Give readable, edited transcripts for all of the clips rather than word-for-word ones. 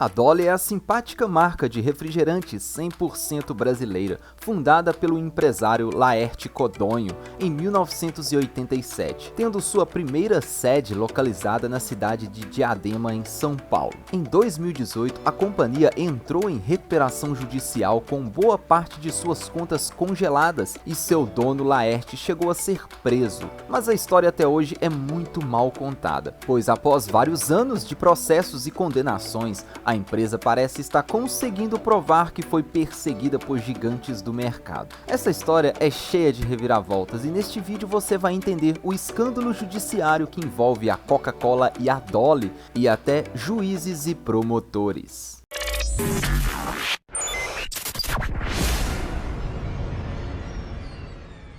A Dolly é a simpática marca de refrigerantes 100% brasileira, fundada pelo empresário Laerte Codonho em 1987, tendo sua primeira sede localizada na cidade de Diadema, em São Paulo. Em 2018, a companhia entrou em recuperação judicial com boa parte de suas contas congeladas e seu dono Laerte chegou a ser preso. Mas a história até hoje é muito mal contada, pois após vários anos de processos e condenações, a empresa parece estar conseguindo provar que foi perseguida por gigantes do mercado. Essa história é cheia de reviravoltas e neste vídeo você vai entender o escândalo judiciário que envolve a Coca-Cola e a Dolly e até juízes e promotores.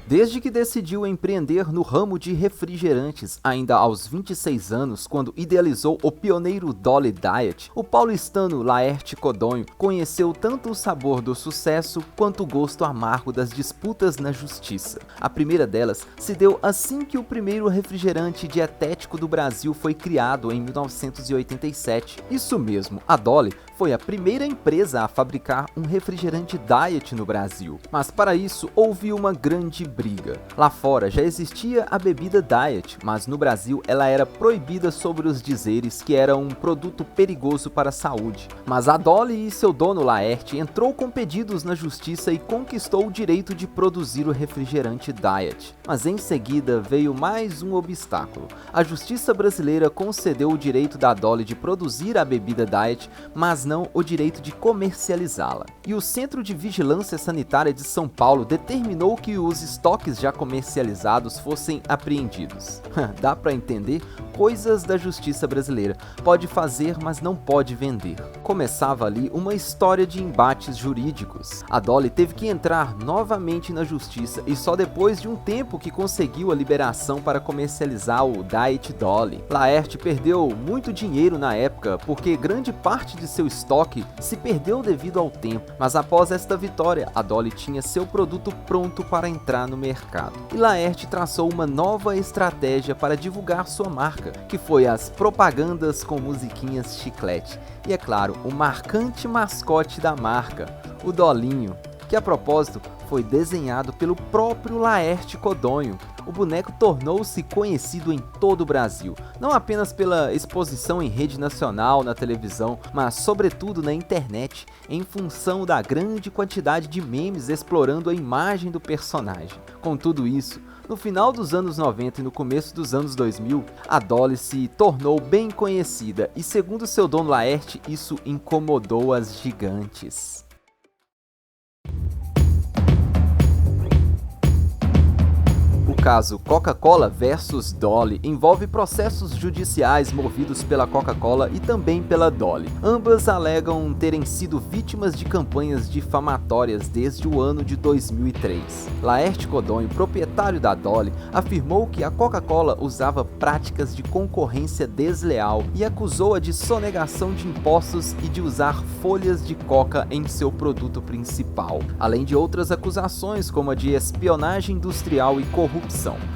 Desde que decidiu empreender no ramo de refrigerantes, ainda aos 26 anos, quando idealizou o pioneiro Dolly Diet, o paulistano Laerte Codonho conheceu tanto o sabor do sucesso quanto o gosto amargo das disputas na justiça. A primeira delas se deu assim que o primeiro refrigerante dietético do Brasil foi criado em 1987. Isso mesmo, a Dolly foi a primeira empresa a fabricar um refrigerante diet no Brasil. Mas para isso houve uma grande briga. Lá fora já existia a bebida diet, mas no Brasil ela era proibida sobre os dizeres que era um produto perigoso para a saúde. Mas a Dolly e seu dono Laerte entrou com pedidos na justiça e conquistou o direito de produzir o refrigerante diet. Mas em seguida veio mais um obstáculo. A justiça brasileira concedeu o direito da Dolly de produzir a bebida diet, mas não o direito de comercializá-la. E o Centro de Vigilância Sanitária de São Paulo determinou que os estoques já comercializados fossem apreendidos. Dá pra entender? Coisas da justiça brasileira. Pode fazer, mas não pode vender. Começava ali uma história de embates jurídicos. A Dolly teve que entrar novamente na justiça e só depois de um tempo que conseguiu a liberação para comercializar o Diet Dolly. Laerte perdeu muito dinheiro na época porque grande parte de seu estoque se perdeu devido ao tempo, mas após esta vitória, a Dolly tinha seu produto pronto para entrar no mercado. E Laerte traçou uma nova estratégia para divulgar sua marca, que foi as propagandas com musiquinhas chiclete. E é claro, o marcante mascote da marca, o Dolinho, que a propósito foi desenhado pelo próprio Laerte Codonho. O boneco tornou-se conhecido em todo o Brasil, não apenas pela exposição em rede nacional na televisão, mas sobretudo na internet, em função da grande quantidade de memes explorando a imagem do personagem. Com tudo isso, no final dos anos 90 e no começo dos anos 2000, a Dolly se tornou bem conhecida e, segundo seu dono Laerte, isso incomodou as gigantes. O caso Coca-Cola versus Dolly envolve processos judiciais movidos pela Coca-Cola e também pela Dolly. Ambas alegam terem sido vítimas de campanhas difamatórias desde o ano de 2003. Laerte Codonho, proprietário da Dolly, afirmou que a Coca-Cola usava práticas de concorrência desleal e acusou-a de sonegação de impostos e de usar folhas de coca em seu produto principal, além de outras acusações como a de espionagem industrial e corrupção.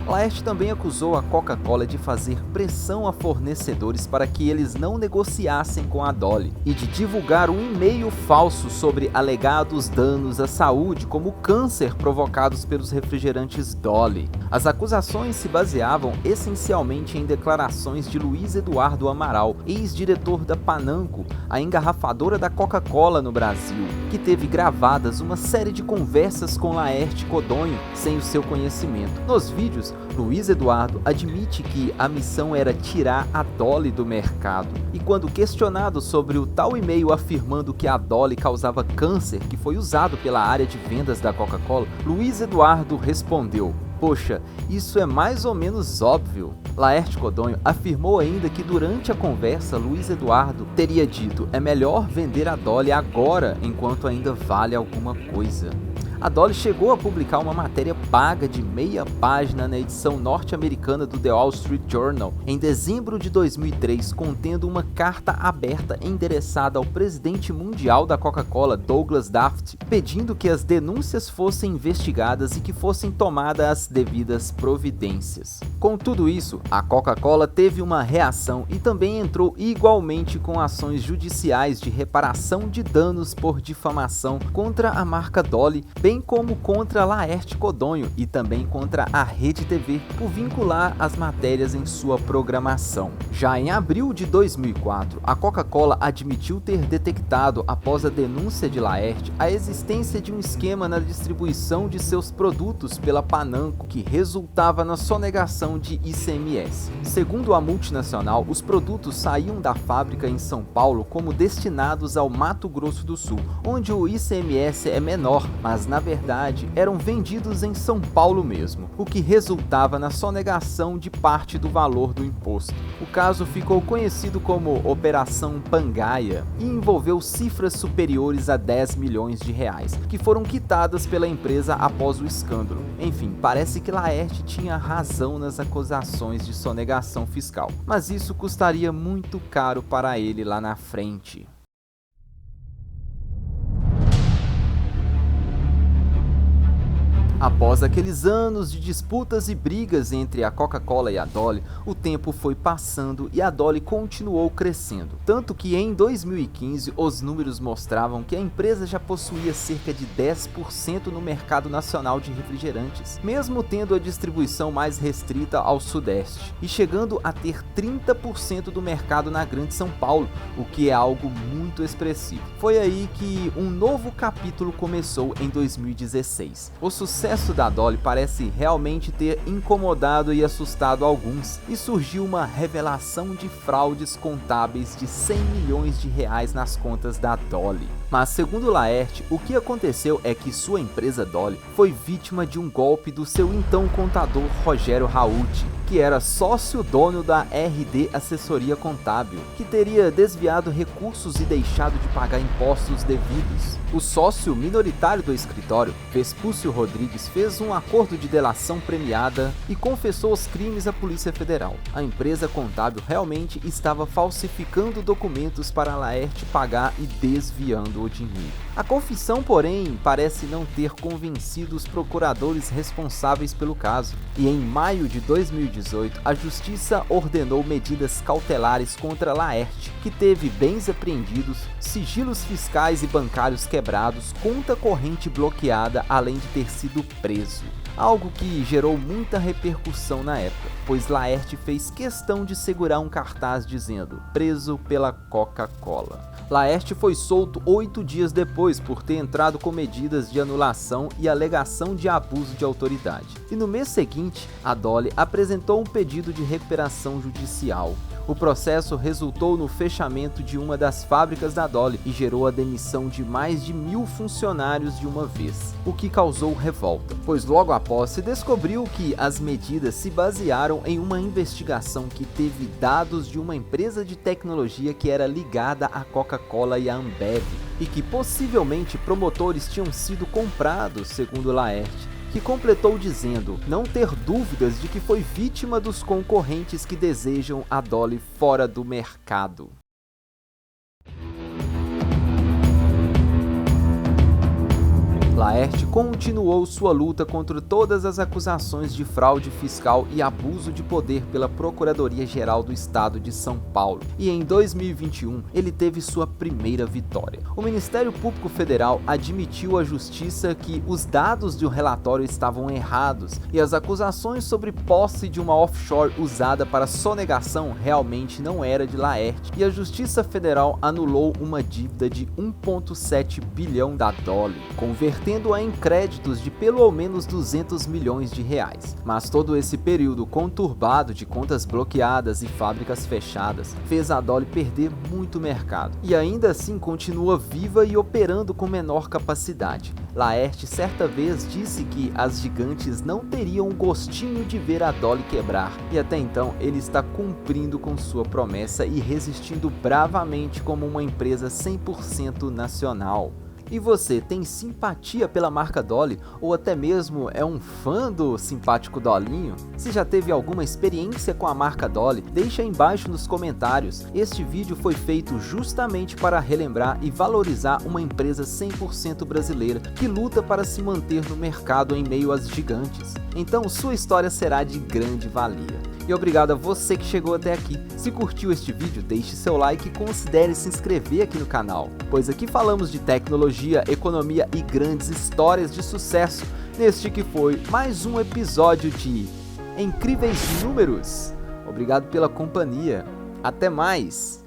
Laerte também acusou a Coca-Cola de fazer pressão a fornecedores para que eles não negociassem com a Dolly e de divulgar um e-mail falso sobre alegados danos à saúde, como câncer provocados pelos refrigerantes Dolly. As acusações se baseavam essencialmente em declarações de Luiz Eduardo Amaral, ex-diretor da Pananco, a engarrafadora da Coca-Cola no Brasil, que teve gravadas uma série de conversas com Laerte Codonho sem o seu conhecimento. Nos vídeos, Luiz Eduardo admite que a missão era tirar a Dolly do mercado. E quando questionado sobre o tal e-mail afirmando que a Dolly causava câncer que foi usado pela área de vendas da Coca-Cola, Luiz Eduardo respondeu: "Poxa, isso é mais ou menos óbvio." Laerte Codonho afirmou ainda que durante a conversa Luiz Eduardo teria dito: "É melhor vender a Dolly agora enquanto ainda vale alguma coisa." A Dolly chegou a publicar uma matéria paga de meia página na edição norte-americana do The Wall Street Journal em dezembro de 2003, contendo uma carta aberta endereçada ao presidente mundial da Coca-Cola, Douglas Daft, pedindo que as denúncias fossem investigadas e que fossem tomadas as devidas providências. Com tudo isso, a Coca-Cola teve uma reação e também entrou igualmente com ações judiciais de reparação de danos por difamação contra a marca Dolly, bem como contra Laerte Codonho e também contra a Rede TV por vincular as matérias em sua programação. Já em abril de 2004, a Coca-Cola admitiu ter detectado, após a denúncia de Laerte, a existência de um esquema na distribuição de seus produtos pela Pananco, que resultava na sonegação de ICMS. Segundo a multinacional, os produtos saíam da fábrica em São Paulo como destinados ao Mato Grosso do Sul, onde o ICMS é menor, mas na verdade eram vendidos em São Paulo mesmo, o que resultava na sonegação de parte do valor do imposto. O caso ficou conhecido como Operação Pangaia e envolveu cifras superiores a 10 milhões de reais, que foram quitadas pela empresa após o escândalo. Enfim, parece que Laerte tinha razão nas acusações de sonegação fiscal, mas isso custaria muito caro para ele lá na frente. Após aqueles anos de disputas e brigas entre a Coca-Cola e a Dolly, o tempo foi passando e a Dolly continuou crescendo. Tanto que em 2015 os números mostravam que a empresa já possuía cerca de 10% no mercado nacional de refrigerantes, mesmo tendo a distribuição mais restrita ao Sudeste, e chegando a ter 30% do mercado na Grande São Paulo, o que é algo muito expressivo. Foi aí que um novo capítulo começou em 2016. O sucesso da Dolly parece realmente ter incomodado e assustado alguns, e surgiu uma revelação de fraudes contábeis de 100 milhões de reais nas contas da Dolly. Mas segundo Laerte, o que aconteceu é que sua empresa Dolly foi vítima de um golpe do seu então contador Rogério Raut, que era sócio dono da RD Assessoria Contábil, que teria desviado recursos e deixado de pagar impostos devidos. O sócio minoritário do escritório, Vespúcio Rodrigues, fez um acordo de delação premiada e confessou os crimes à Polícia Federal. A empresa contábil realmente estava falsificando documentos para Laerte pagar e desviando o dinheiro. A confissão, porém, parece não ter convencido os procuradores responsáveis pelo caso, e em maio de 2018, a Justiça ordenou medidas cautelares contra Laerte, que teve bens apreendidos, sigilos fiscais e bancários quebrados, conta corrente bloqueada, além de ter sido preso. Algo que gerou muita repercussão na época, pois Laerte fez questão de segurar um cartaz dizendo "preso pela Coca-Cola". Laerte foi solto 8 dias depois por ter entrado com medidas de anulação e alegação de abuso de autoridade. E no mês seguinte, a Dolly apresentou um pedido de recuperação judicial. O processo resultou no fechamento de uma das fábricas da Dolly e gerou a demissão de mais de 1.000 funcionários de uma vez, o que causou revolta, pois logo após se descobriu que as medidas se basearam em uma investigação que teve dados de uma empresa de tecnologia que era ligada à Coca-Cola e à Ambev, e que possivelmente promotores tinham sido comprados, segundo Laerte, que completou dizendo não ter dúvidas de que foi vítima dos concorrentes que desejam a Dolly fora do mercado. Laerte continuou sua luta contra todas as acusações de fraude fiscal e abuso de poder pela Procuradoria-Geral do Estado de São Paulo, e em 2021 ele teve sua primeira vitória. O Ministério Público Federal admitiu à Justiça que os dados de um relatório estavam errados e as acusações sobre posse de uma offshore usada para sonegação realmente não era de Laerte, e a Justiça Federal anulou uma dívida de 1,7 bilhão da Dolly, convertendo em créditos de pelo menos 200 milhões de reais. Mas todo esse período conturbado de contas bloqueadas e fábricas fechadas fez a Dolly perder muito mercado, e ainda assim continua viva e operando com menor capacidade. Laerte certa vez disse que as gigantes não teriam o gostinho de ver a Dolly quebrar, e até então ele está cumprindo com sua promessa e resistindo bravamente como uma empresa 100% nacional. E você tem simpatia pela marca Dolly ou até mesmo é um fã do simpático Dolinho? Se já teve alguma experiência com a marca Dolly, deixa aí embaixo nos comentários. Este vídeo foi feito justamente para relembrar e valorizar uma empresa 100% brasileira que luta para se manter no mercado em meio às gigantes. Então sua história será de grande valia. E obrigado a você que chegou até aqui. Se curtiu este vídeo, deixe seu like e considere se inscrever aqui no canal, pois aqui falamos de tecnologia, economia e grandes histórias de sucesso, neste que foi mais um episódio de Incríveis Números. Obrigado pela companhia. Até mais!